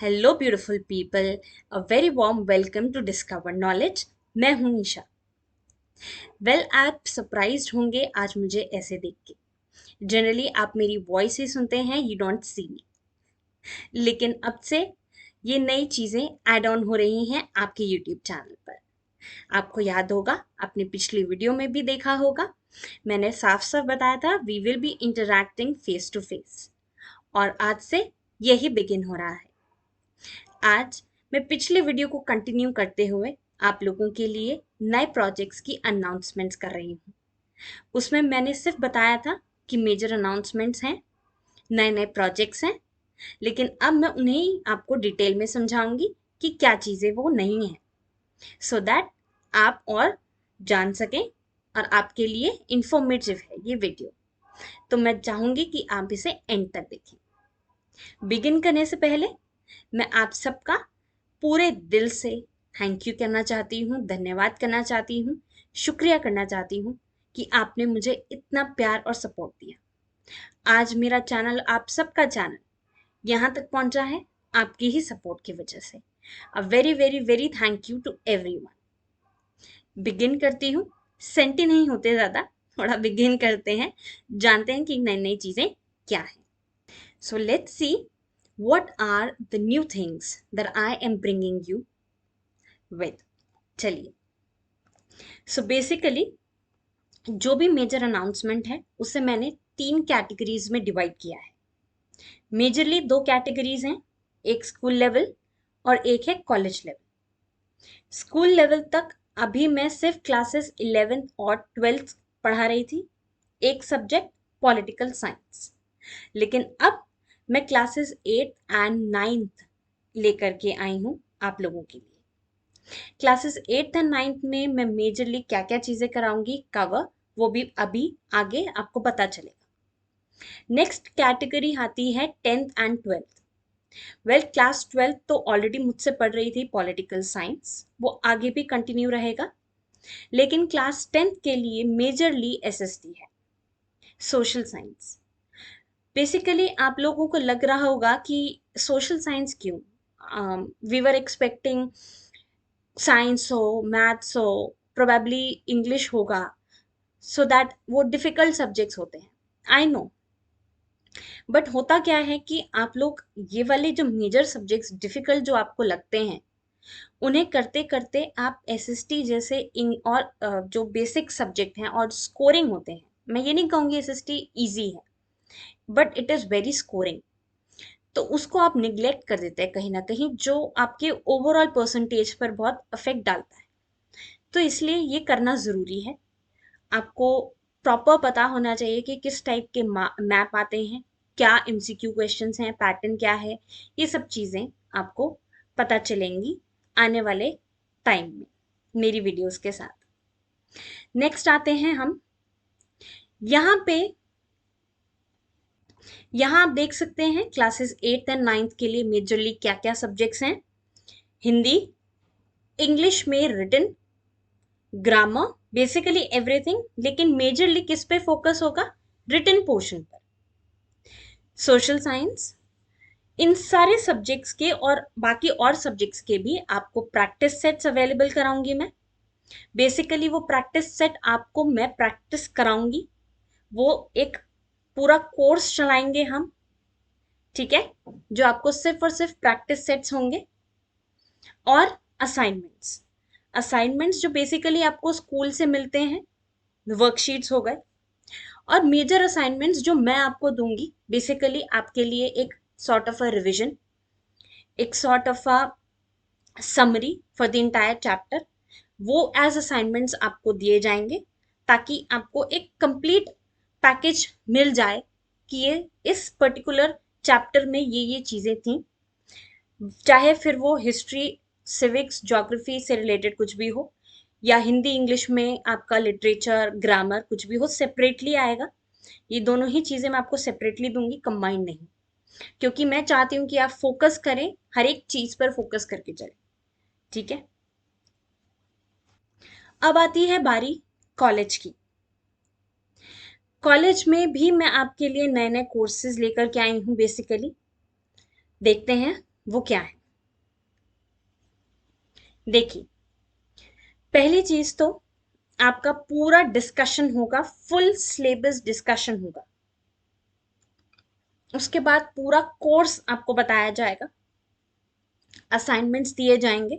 Hello beautiful people, a very warm welcome to discover knowledge. मैं हूं ईशा। आप surprised होंगे आज मुझे ऐसे देख के। जनरली आप मेरी वॉइस ही सुनते हैं, यू डोंट सी मी। लेकिन अब से ये नई चीज़ें ऐड ऑन हो रही हैं आपके यूट्यूब चैनल पर। आपको याद होगा, आपने पिछली वीडियो में भी देखा होगा, मैंने साफ साफ बताया था we will be interacting face to face. और आज से यही बिगिन हो रहा है। आज मैं पिछले वीडियो को कंटिन्यू करते हुए आप लोगों के लिए नए प्रोजेक्ट्स की अनाउंसमेंट्स कर रही हूँ। उसमें मैंने सिर्फ बताया था कि मेजर अनाउंसमेंट्स हैं, नए नए प्रोजेक्ट्स हैं, लेकिन अब मैं उन्हें ही आपको डिटेल में समझाऊंगी कि क्या चीज़ें वो नहीं हैं, सो दैट आप और जान सकें और आपके लिए इंफॉर्मेटिव है ये वीडियो। तो मैं चाहूंगी कि आप इसे एंड तक देखें। बिगिन करने से पहले मैं आप सबका पूरे दिल से थैंक यू करना चाहती हूँ, धन्यवाद करना चाहती हूँ, शुक्रिया करना चाहती हूँ कि आपने मुझे इतना प्यार और सपोर्ट दिया। आज मेरा चैनल, आप सबका चैनल यहाँ तक पहुँचा है आपकी ही सपोर्ट की वजह से। A very very very thank you to everyone. Begin करती हूँ, सेंटी नहीं होते ज़्यादा, थोड़ा बिगिन करते हैं, जानते हैं कि नई नई चीज़ें क्या हैं। So let's see what are the new things that I am bringing you with. चलिए, सो बेसिकली जो भी मेजर अनाउंसमेंट है उसे मैंने 3 कैटेगरीज में डिवाइड किया है। मेजरली 2 कैटेगरीज हैं, एक स्कूल लेवल और एक है कॉलेज लेवल। स्कूल लेवल तक अभी मैं सिर्फ क्लासेस 11th और 12th पढ़ा रही थी, एक सब्जेक्ट पॉलिटिकल साइंस। लेकिन अब मैं क्लासेस 8th एंड 9th लेकर के आई हूँ आप लोगों के लिए। क्लासेस 8th एंड 9th में मैं मेजरली क्या क्या चीज़ें कराऊंगी कवर, वो भी अभी आगे आपको पता चलेगा। नेक्स्ट कैटेगरी आती है 10th and 12th। Class 12th तो ऑलरेडी मुझसे पढ़ रही थी पॉलिटिकल साइंस, वो आगे भी कंटिन्यू रहेगा। लेकिन क्लास 10th के लिए मेजरली एसएसटी है, सोशल साइंस। बेसिकली आप लोगों को लग रहा होगा कि सोशल साइंस क्यों, वी वर एक्सपेक्टिंग साइंस हो, मैथ्स हो, प्रोबेबली इंग्लिश होगा, सो दैट वो डिफिकल्ट सब्जेक्ट्स होते हैं, आई नो। बट होता क्या है कि आप लोग ये वाले जो मेजर सब्जेक्ट्स डिफिकल्ट जो आपको लगते हैं, उन्हें करते करते आप एसएसटी जैसे इन और जो बेसिक सब्जेक्ट हैं और स्कोरिंग होते हैं, मैं ये नहीं कहूँगी एसएसटी इजी है, but it is very scoring, तो उसको आप निग्लेक्ट कर देते हैं कहीं ना कहीं, जो आपके ओवरऑल परसेंटेज पर बहुत अफेक्ट डालता है। तो इसलिए ये करना ज़रूरी है। आपको प्रॉपर पता होना चाहिए कि किस टाइप के मैप आते हैं, क्या एमसीक्यू क्वेश्चंस हैं, पैटर्न क्या है, ये सब चीज़ें आपको पता चलेंगी आने वाले टाइम में मेरी वीडियोस के साथ। नेक्स्ट आते हैं हम यहाँ पे। यहाँ आप देख सकते हैं क्लासेस 8th एंड 9th के लिए मेजरली क्या क्या सब्जेक्ट्स हैं। हिंदी, इंग्लिश में रिटन, ग्रामर, बेसिकली एवरीथिंग, लेकिन मेजरली किस पे फोकस होगा, रिटन पोर्शन पर। सोशल साइंस, इन सारे सब्जेक्ट्स के और बाकी और सब्जेक्ट्स के भी आपको प्रैक्टिस सेट्स अवेलेबल कराऊंगी मैं। बेसिकली वो प्रैक्टिस सेट आपको मैं प्रैक्टिस कराऊंगी, वो एक पूरा कोर्स चलाएंगे हम, ठीक है, जो आपको सिर्फ और सिर्फ प्रैक्टिस सेट्स होंगे। और असाइनमेंट्स, असाइनमेंट्स जो बेसिकली आपको स्कूल से मिलते हैं, वर्कशीट्स हो गए। और मेजर असाइनमेंट्स जो मैं आपको दूंगी, बेसिकली आपके लिए एक सॉर्ट ऑफ अ रिविजन, एक sort of a summary for the entire chapter, वो एज असाइनमेंट्स आपको दिए जाएंगे, ताकि आपको एक कंप्लीट पैकेज मिल जाए कि ये इस पर्टिकुलर चैप्टर में ये चीज़ें थी, चाहे फिर वो हिस्ट्री, सिविक्स, ज्योग्राफी से रिलेटेड कुछ भी हो, या हिंदी इंग्लिश में आपका लिटरेचर, ग्रामर कुछ भी हो, सेपरेटली आएगा। ये दोनों ही चीज़ें मैं आपको सेपरेटली दूंगी, कंबाइंड नहीं, क्योंकि मैं चाहती हूँ कि आप फोकस करें, हर एक चीज़ पर फोकस करके चलें, ठीक है। अब आती है बारी कॉलेज की। कॉलेज में भी मैं आपके लिए नए नए कोर्सेज लेकर के आई हूँ। बेसिकली देखते हैं वो क्या है? देखिए, पहली चीज तो आपका पूरा डिस्कशन होगा, फुल सिलेबस डिस्कशन होगा। उसके बाद पूरा कोर्स आपको बताया जाएगा, असाइनमेंट्स दिए जाएंगे,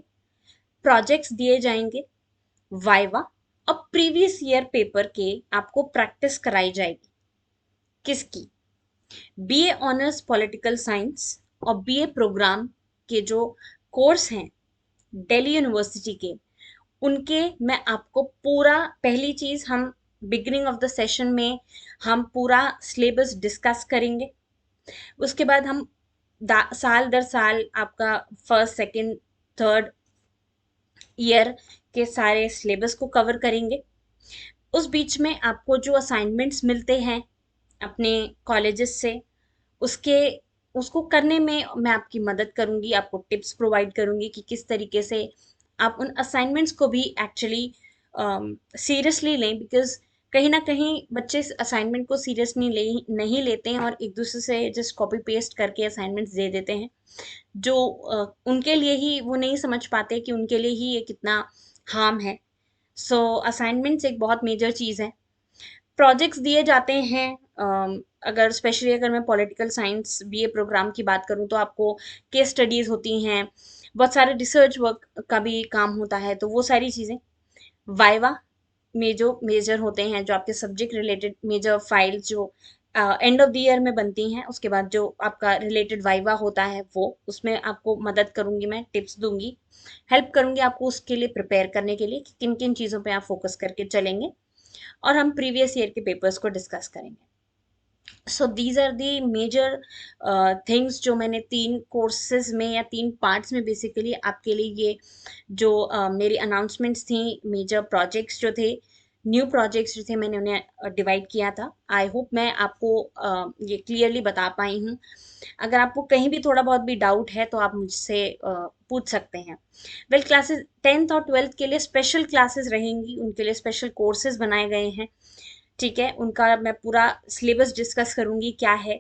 प्रोजेक्ट्स दिए जाएंगे, वाइवा और प्रीवियस ईयर पेपर के आपको प्रैक्टिस कराई जाएगी। किसकी? बीए ऑनर्स पॉलिटिकल साइंस और बीए प्रोग्राम के जो कोर्स हैं दिल्ली यूनिवर्सिटी के, उनके मैं आपको पूरा, पहली चीज हम बिगिनिंग ऑफ द सेशन में हम पूरा सिलेबस डिस्कस करेंगे। उसके बाद हम साल दर साल आपका फर्स्ट सेकंड थर्ड ईयर के सारे सिलेबस को कवर करेंगे। उस बीच में आपको जो असाइनमेंट्स मिलते हैं अपने कॉलेजेस से, उसके उसको करने में मैं आपकी मदद करूंगी, आपको टिप्स प्रोवाइड करूंगी कि किस तरीके से आप उन असाइनमेंट्स को भी एक्चुअली सीरियसली लें, बिकॉज कहीं ना कहीं बच्चे असाइनमेंट को सीरियस नहीं लेते हैं और एक दूसरे से जस्ट कॉपी पेस्ट करके असाइनमेंट्स दे देते हैं, जो उनके लिए ही वो नहीं समझ पाते कि उनके लिए ही ये कितना हार्म है। सो असाइनमेंट्स एक बहुत मेजर चीज़ है। प्रोजेक्ट्स दिए जाते हैं, अगर स्पेशली अगर मैं पॉलिटिकल साइंस बीए प्रोग्राम की बात करूं तो आपको केस स्टडीज होती हैं, बहुत सारे रिसर्च वर्क का भी काम होता है, तो वो सारी चीज़ें। वाइवा में जो मेजर होते हैं, जो आपके सब्जेक्ट रिलेटेड मेजर फाइल्स जो एंड ऑफ द ईयर में बनती हैं, उसके बाद जो आपका रिलेटेड वाइवा होता है वो, उसमें आपको मदद करूंगी, मैं टिप्स दूंगी, हेल्प करूंगी आपको उसके लिए प्रिपेयर करने के लिए कि किन किन चीज़ों पे आप फोकस करके चलेंगे, और हम प्रीवियस ईयर के पेपर्स को डिस्कस करेंगे। So these are the major things जो मैंने तीन कोर्सेज में या तीन पार्ट्स में बेसिकली आपके लिए ये जो मेरी अनाउंसमेंट्स थी, मेजर प्रोजेक्ट्स जो थे, न्यू प्रोजेक्ट्स जो थे, मैंने उन्हें डिवाइड किया था। आई होप मैं आपको ये क्लियरली बता पाई हूँ। अगर आपको कहीं भी थोड़ा बहुत भी डाउट है तो आप मुझसे पूछ सकते हैं। वेल, क्लासेस 10th और 12th के लिए स्पेशल क्लासेस रहेंगी, उनके लिए स्पेशल कोर्सेज बनाए गए हैं। ठीक है, उनका मैं पूरा सिलेबस डिस्कस करूंगी क्या है,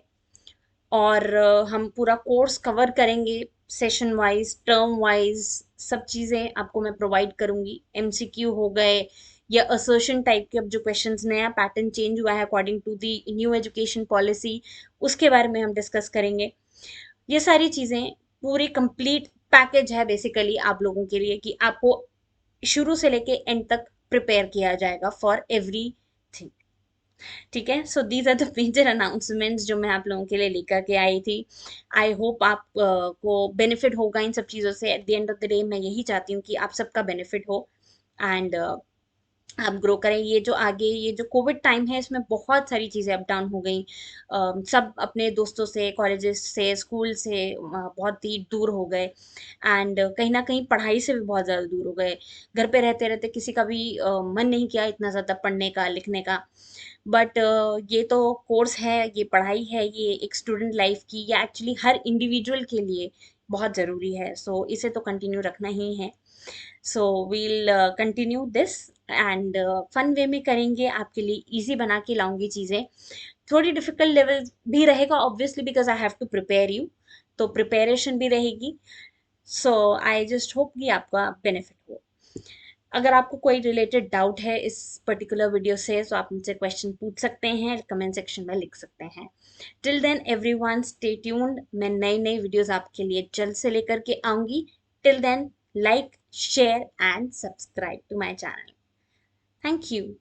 और हम पूरा कोर्स कवर करेंगे, सेशन वाइज टर्म वाइज सब चीज़ें आपको मैं प्रोवाइड करूंगी। एमसीक्यू हो गए या असर्शन टाइप के, अब जो क्वेश्चंस नया पैटर्न चेंज हुआ है according to the new education policy, उसके बारे में हम डिस्कस करेंगे। ये सारी चीज़ें पूरी कंप्लीट पैकेज है बेसिकली आप लोगों के लिए, कि आपको शुरू से लेके एंड तक प्रिपेयर किया जाएगा फॉर एवरी थिंग। ठीक है, so these are the major announcements जो मैं आप लोगों के लिए लेकर के आई थी। आई होप आप को बेनिफिट होगा इन सब चीज़ों से। At the end of the day मैं यही चाहती हूँ कि आप सबका बेनिफिट हो एंड आप ग्रो करें। ये जो आगे ये जो कोविड टाइम है, इसमें बहुत सारी चीज़ें अप डाउन हो गई। सब अपने दोस्तों से, कॉलेजेस से, स्कूल से बहुत ही दूर हो गए, एंड कहीं ना कहीं पढ़ाई से भी बहुत ज़्यादा दूर हो गए। घर पे रहते रहते किसी का भी मन नहीं किया इतना ज़्यादा पढ़ने का, लिखने का। बट ये तो कोर्स है, ये पढ़ाई है, ये एक स्टूडेंट लाइफ की, ये एक्चुअली हर इंडिविजुअल के लिए बहुत ज़रूरी है। सो इसे तो कंटिन्यू रखना ही है। So we'll continue this and fun way में करेंगे, आपके लिए इजी बना के लाऊंगी चीज़ें। थोड़ी डिफिकल्ट लेवल भी रहेगा obviously, because I have to prepare you, तो प्रिपेरेशन भी रहेगी। सो आई जस्ट होप कि आपका बेनिफिट हो। अगर आपको कोई रिलेटेड डाउट है इस पर्टिकुलर वीडियो से, तो आप मुझसे क्वेश्चन पूछ सकते हैं, कमेंट सेक्शन में लिख सकते हैं। Till then everyone stay tuned, मैं नई नई वीडियोस आपके लिए जल्द से लेकर के आऊंगी। Till then, like, share and subscribe to my channel. Thank you.